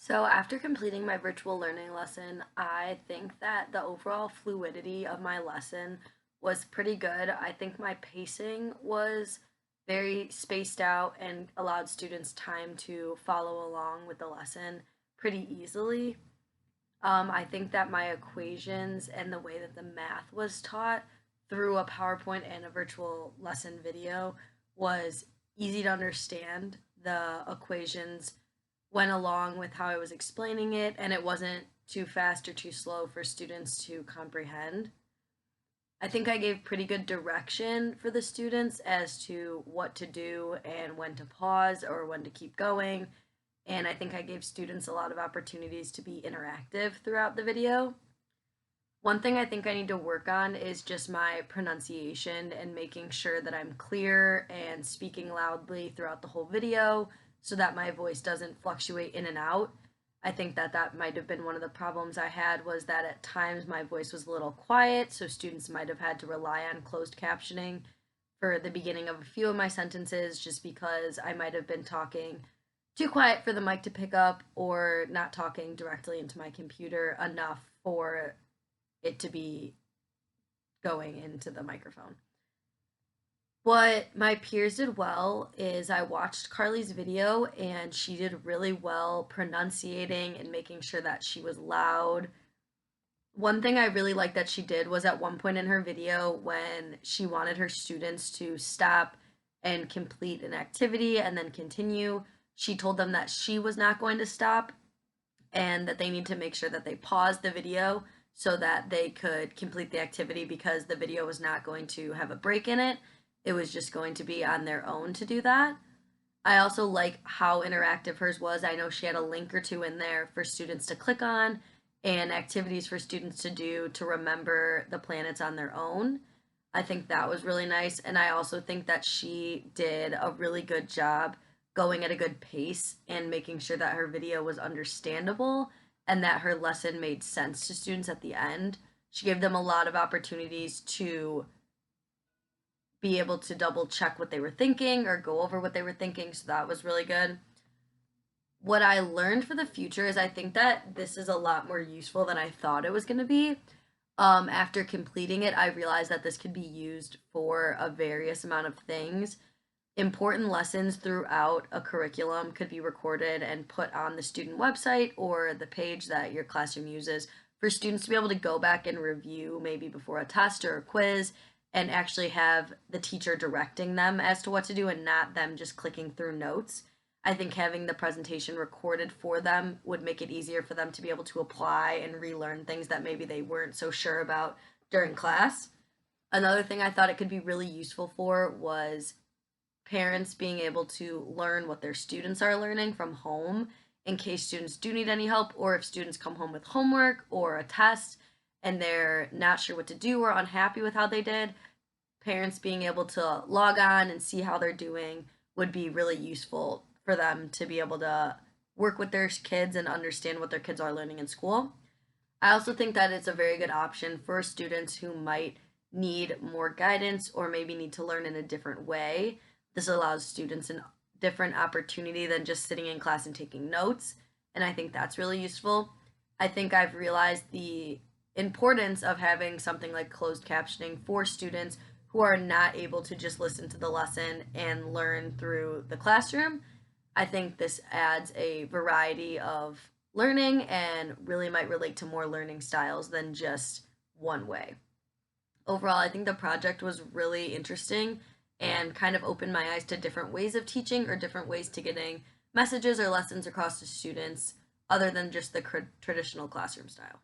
So after completing my virtual learning lesson, I think that the overall fluidity of my lesson was pretty good. I think my pacing was very spaced out and allowed students time to follow along with the lesson pretty easily. I think that my equations and the way that the math was taught through a PowerPoint and a virtual lesson video was easy to understand. The equations went along with how I was explaining it, and it wasn't too fast or too slow for students to comprehend. I think I gave pretty good direction for the students as to what to do and when to pause or when to keep going. And I think I gave students a lot of opportunities to be interactive throughout the video. One thing I think I need to work on is just my pronunciation and making sure that I'm clear and speaking loudly throughout the whole video so that my voice doesn't fluctuate in and out. I think that that might have been one of the problems I had was that at times my voice was a little quiet, so students might have had to rely on closed captioning for the beginning of a few of my sentences just because I might have been talking too quiet for the mic to pick up or not talking directly into my computer enough for it to be going into the microphone. What my peers did well is I watched Carly's video and she did really well pronunciating and making sure that she was loud. One thing I really liked that she did was at one point in her video when she wanted her students to stop and complete an activity and then continue, she told them that she was not going to stop and that they need to make sure that they pause the video so that they could complete the activity because the video was not going to have a break in it. It was just going to be on their own to do that. I also like how interactive hers was. I know she had a link or two in there for students to click on and activities for students to do to remember the planets on their own. I think that was really nice. And I also think that she did a really good job going at a good pace and making sure that her video was understandable and that her lesson made sense to students at the end. She gave them a lot of opportunities to be able to double check what they were thinking or go over what they were thinking, so that was really good. What I learned for the future is I think that this is a lot more useful than I thought it was going to be. After completing it, I realized that this could be used for a various amount of things. Important lessons throughout a curriculum could be recorded and put on the student website or the page that your classroom uses for students to be able to go back and review maybe before a test or a quiz and actually have the teacher directing them as to what to do and not them just clicking through notes. I think having the presentation recorded for them would make it easier for them to be able to apply and relearn things that maybe they weren't so sure about during class. Another thing I thought it could be really useful for was parents being able to learn what their students are learning from home in case students do need any help or if students come home with homework or a test and they're not sure what to do or unhappy with how they did. Parents being able to log on and see how they're doing would be really useful for them to be able to work with their kids and understand what their kids are learning in school. I also think that it's a very good option for students who might need more guidance or maybe need to learn in a different way. This allows students a different opportunity than just sitting in class and taking notes, and I think that's really useful. I think I've realized the importance of having something like closed captioning for students who are not able to just listen to the lesson and learn through the classroom. I think this adds a variety of learning and really might relate to more learning styles than just one way. Overall, I think the project was really interesting and kind of opened my eyes to different ways of teaching or different ways to getting messages or lessons across to students other than just the traditional classroom style.